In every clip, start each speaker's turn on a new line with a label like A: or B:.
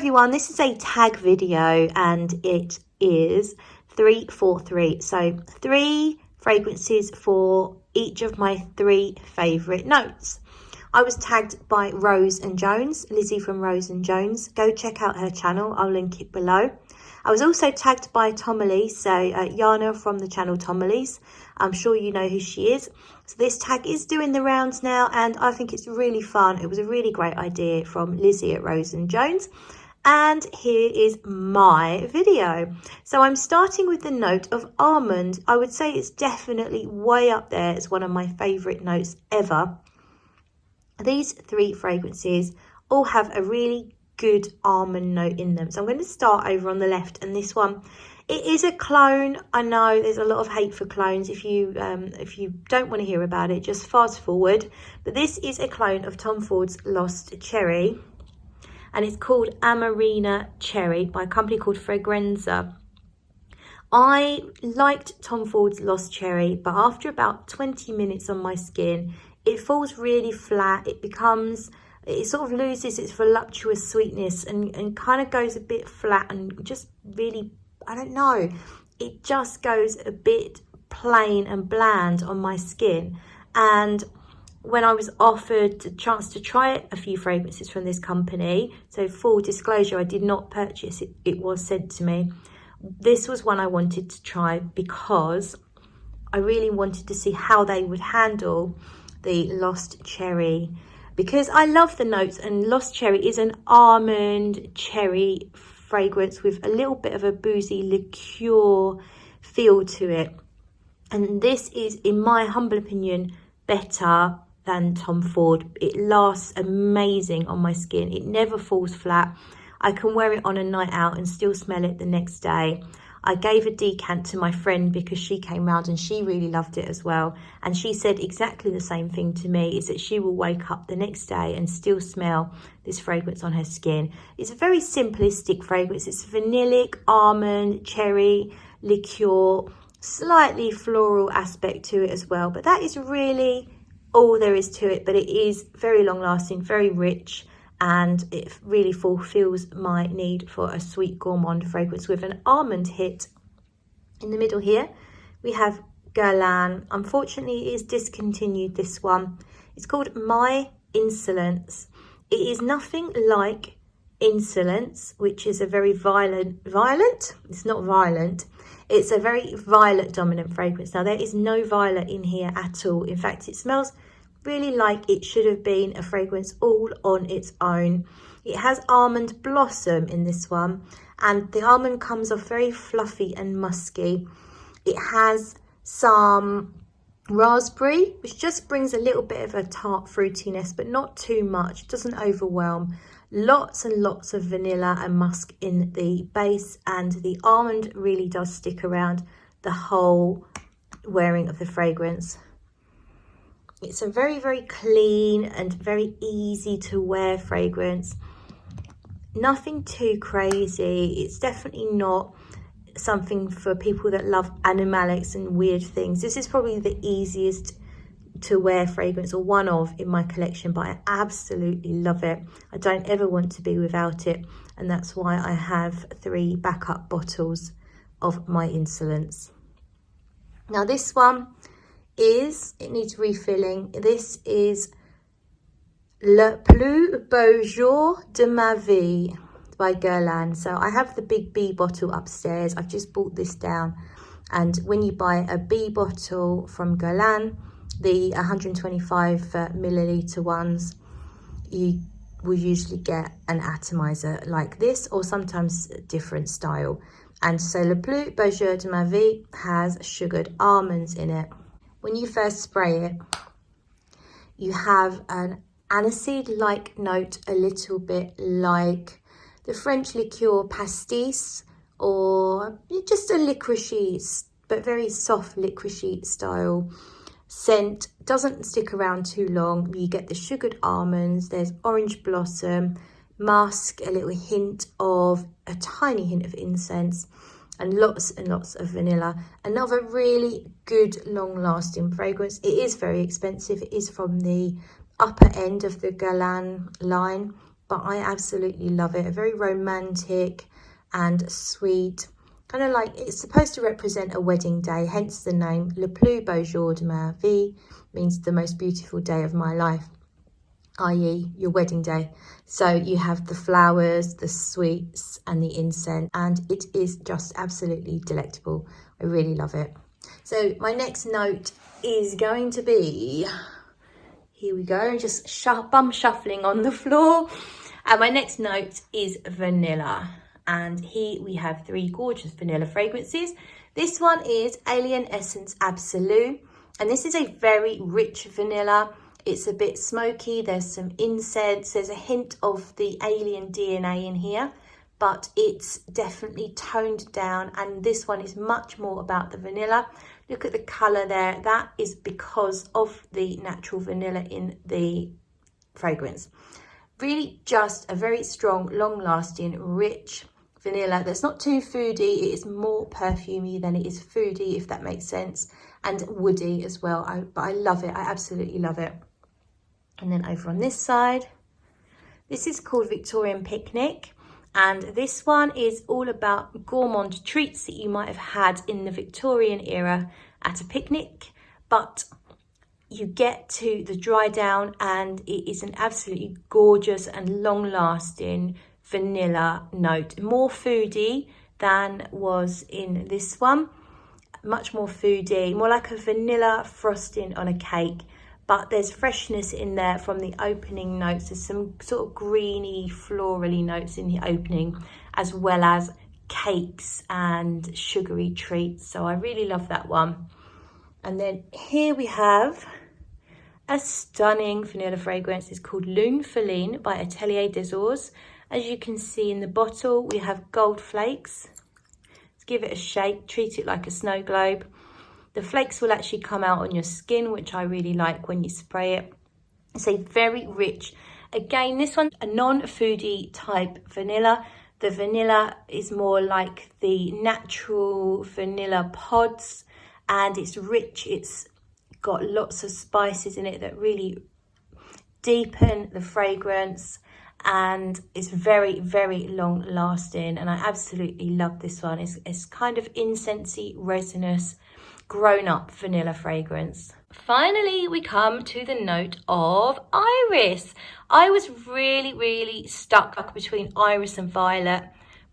A: everyone, this is a tag video and it is 343. So 3 fragrances for each of my 3 favourite notes. I was tagged by Rose and Jones, Lizzie from Rose and Jones. Go check out her channel, I'll link it below. I was also tagged by Tomalise, so Yana from the channel Tomalise. I'm sure you know who she is. So this tag is doing the rounds now and I think it's really fun. It was a really great idea from Lizzie at Rose and Jones. And here is my video. So I'm starting with the note of Almond. I would say it's definitely way up there. It's one of my favourite notes ever. These 3 fragrances all have a really good almond note in them. So I'm going to start over on the left, and this one, it is a clone. I know there's a lot of hate for clones. If you don't want to hear about it, just fast forward. But this is a clone of Tom Ford's Lost Cherry, and it's called Amarena Cherry by a company called Fragranza. I liked Tom Ford's Lost Cherry, but after about 20 minutes on my skin, it falls really flat. It sort of loses its voluptuous sweetness and kind of goes a bit flat and just really, I don't know, it just goes a bit plain and bland on my skin. And when I was offered the chance to try a few fragrances from this company, so full disclosure, I did not purchase it, it was sent to me. This was one I wanted to try because I really wanted to see how they would handle the Lost Cherry, because I love the notes, and Lost Cherry is an almond cherry fragrance with a little bit of a boozy liqueur feel to it. And this is, in my humble opinion, better than Tom Ford. It lasts amazing on my skin. It never falls flat. I can wear it on a night out and still smell it the next day. I gave a decant to my friend because she came round and she really loved it as well. And she said exactly the same thing to me, is that she will wake up the next day and still smell this fragrance on her skin. It's a very simplistic fragrance. It's vanillic, almond, cherry, liqueur, slightly floral aspect to it as well. But that is really all there is to it. But it is very long lasting, very rich, and it really fulfills my need for a sweet gourmand fragrance with an almond hit. In the middle here we have Guerlain. Unfortunately it is discontinued, this one. It's called My Insolence. It is nothing like Insolence, which is a very violent, it's not violent, it's a very violet dominant fragrance. Now there is no violet in here at all. In fact, it smells really like it should have been a fragrance all on its own. It has almond blossom in this one, and the almond comes off very fluffy and musky. It has some raspberry, which just brings a little bit of a tart fruitiness, but not too much. It doesn't overwhelm. Lots and lots of vanilla and musk in the base, and the almond really does stick around the whole wearing of the fragrance. It's a very, very clean and very easy to wear fragrance. Nothing too crazy. It's definitely not something for people that love animalics and weird things. This is probably the easiest to wear fragrance, or one of, in my collection, but I absolutely love it. I don't ever want to be without it, and that's why I have 3 backup bottles of My Insolence. Now this one, it needs refilling. This is Le Plus Beau Jour de ma Vie by Guerlain. So I have the big B bottle upstairs. I've just brought this down, and when you buy a B bottle from Guerlain, the 125 milliliter ones, you will usually get an atomizer like this, or sometimes a different style. And so Le Plus Beau Jour de ma Vie has sugared almonds in it. When you first spray it, you have an aniseed-like note, a little bit like the French liqueur pastis, or just a licoricey, but very soft licoricey style scent. Doesn't stick around too long. You get the sugared almonds, there's orange blossom, musk, a little hint of, a tiny hint of incense, and lots of vanilla. Another really good long-lasting fragrance. It is very expensive. It is from the upper end of the Guerlain line, but I absolutely love it. A very romantic and sweet, kind of like, it's supposed to represent a wedding day, hence the name Le plus beau jour de ma vie, means the most beautiful day of my life, i.e. your wedding day. So you have the flowers, the sweets and the incense, and it is just absolutely delectable. I really love it. So my next note is going to be, here we go, just bum shuffling on the floor. And my next note is vanilla. And here we have 3 gorgeous vanilla fragrances. This one is Alien Essence Absolue. And this is a very rich vanilla. It's a bit smoky. There's some incense. There's a hint of the alien DNA in here, but it's definitely toned down. And this one is much more about the vanilla. Look at the color there. That is because of the natural vanilla in the fragrance. Really just a very strong, long-lasting, rich vanilla that's not too foody. It is more perfumey than it is foody, if that makes sense, and woody as well. But I love it. I absolutely love it. And then over on this side, this is called Victorian Picnic, and this one is all about gourmand treats that you might have had in the Victorian era at a picnic, but you get to the dry down and it is an absolutely gorgeous and long-lasting vanilla note, more foody than was in this one, much more foody, more like a vanilla frosting on a cake, but there's freshness in there from the opening notes. There's some sort of greeny florally notes in the opening, as well as cakes and sugary treats. So I really love that one. And then here we have a stunning vanilla fragrance. It's called Lune Feline by Atelier des Ors. As you can see in the bottle, we have gold flakes. Let's give it a shake, treat it like a snow globe. The flakes will actually come out on your skin, which I really like when you spray it. It's a very rich, again, this one's a non-foodie type vanilla. The vanilla is more like the natural vanilla pods, and it's rich. It's got lots of spices in it that really deepen the fragrance, and it's very, very long lasting. And I absolutely love this one. It's kind of incensey, resinous, grown-up vanilla fragrance. Finally, we come to the note of iris. I was really stuck between iris and violet,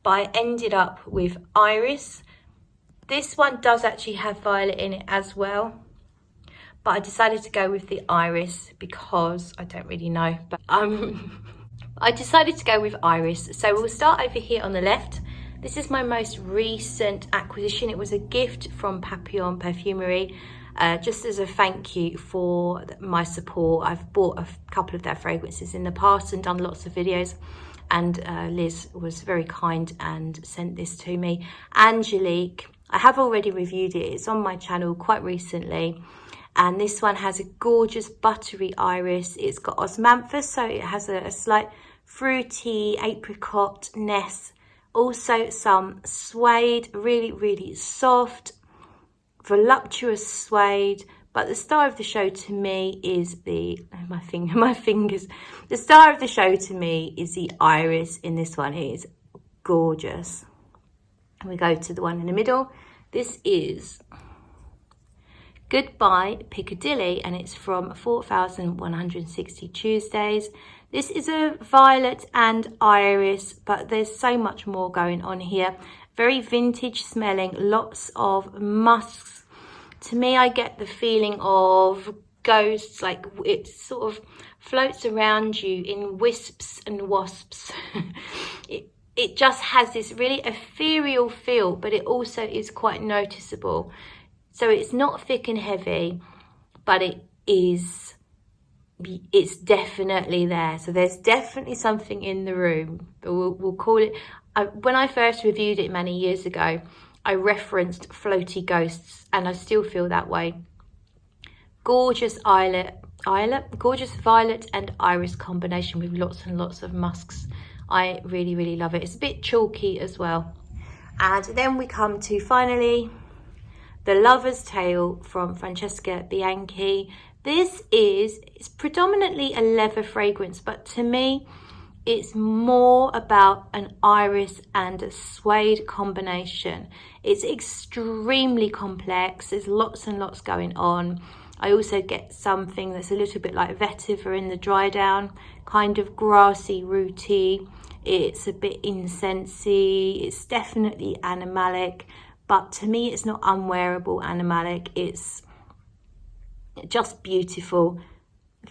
A: but I ended up with iris. This one does actually have violet in it as well, but I decided to go with the iris because I don't really know, but I decided to go with iris. So we'll start over here on the left. This is my most recent acquisition. It was a gift from Papillon Perfumery, just as a thank you for my support. I've bought a couple of their fragrances in the past and done lots of videos, and Liz was very kind and sent this to me. Angelique, I have already reviewed it. It's on my channel quite recently. And this one has a gorgeous buttery iris. It's got osmanthus, so it has a slight fruity apricot-ness. Also some suede, really soft, voluptuous suede. But the star of the show to me is the, my fingers. The star of the show to me is the iris in this one. It is gorgeous. And we go to the one in the middle. This is Goodbye Picadilly, and it's from 4,160 Tuesdays. This is a violet and iris, but there's so much more going on here. Very vintage smelling, lots of musks. To me, I get the feeling of ghosts, like it sort of floats around you in wisps and wasps. It just has this really ethereal feel, but it also is quite noticeable. So it's not thick and heavy, but it's definitely there. So there's definitely something in the room. We'll call it, when I first reviewed it many years ago, I referenced floaty ghosts, and I still feel that way. Gorgeous gorgeous violet and iris combination with lots and lots of musks. I really love it. It's a bit chalky as well. And then we come to finally The Lover's Tale from Francesca Bianchi. It's predominantly a leather fragrance, but to me, It's more about an iris and a suede combination. It's extremely complex. There's lots and lots going on. I also get something that's a little bit like vetiver in the dry down, kind of grassy, rooty. It's a bit incensey. It's definitely animalic, but to me it's not unwearable animalic. It's just beautiful,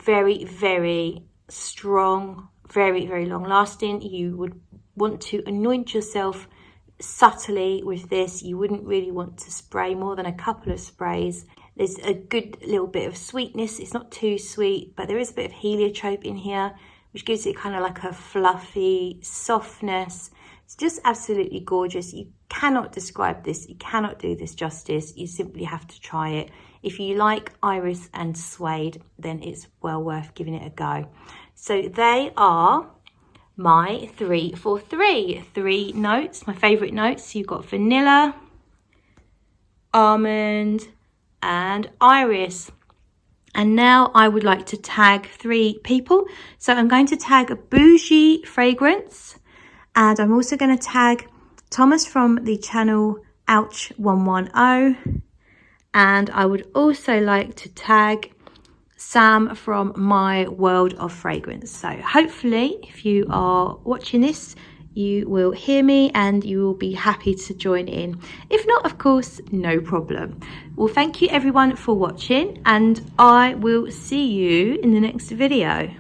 A: very, very strong, very, very long lasting. You would want to anoint yourself subtly with this. You wouldn't really want to spray more than a couple of sprays. There's a good little bit of sweetness. It's not too sweet, but there is a bit of heliotrope in here, which gives it kind of like a fluffy softness. It's just absolutely gorgeous. You cannot describe this. You cannot do this justice. You simply have to try it. If you like iris and suede, then it's well worth giving it a go. So they are my 3 for 3. 3 notes, my favourite notes. You've got vanilla, almond, and iris. And now I would like to tag 3 people. So I'm going to tag a Boujee fragrance, and I'm also going to tag Thomas from the channel Ouch 110, and I would also like to tag Sam from My World of Fragrance. So hopefully if you are watching this, you will hear me and you will be happy to join in. If not, of course, no problem. Well, thank you everyone for watching, and I will see you in the next video.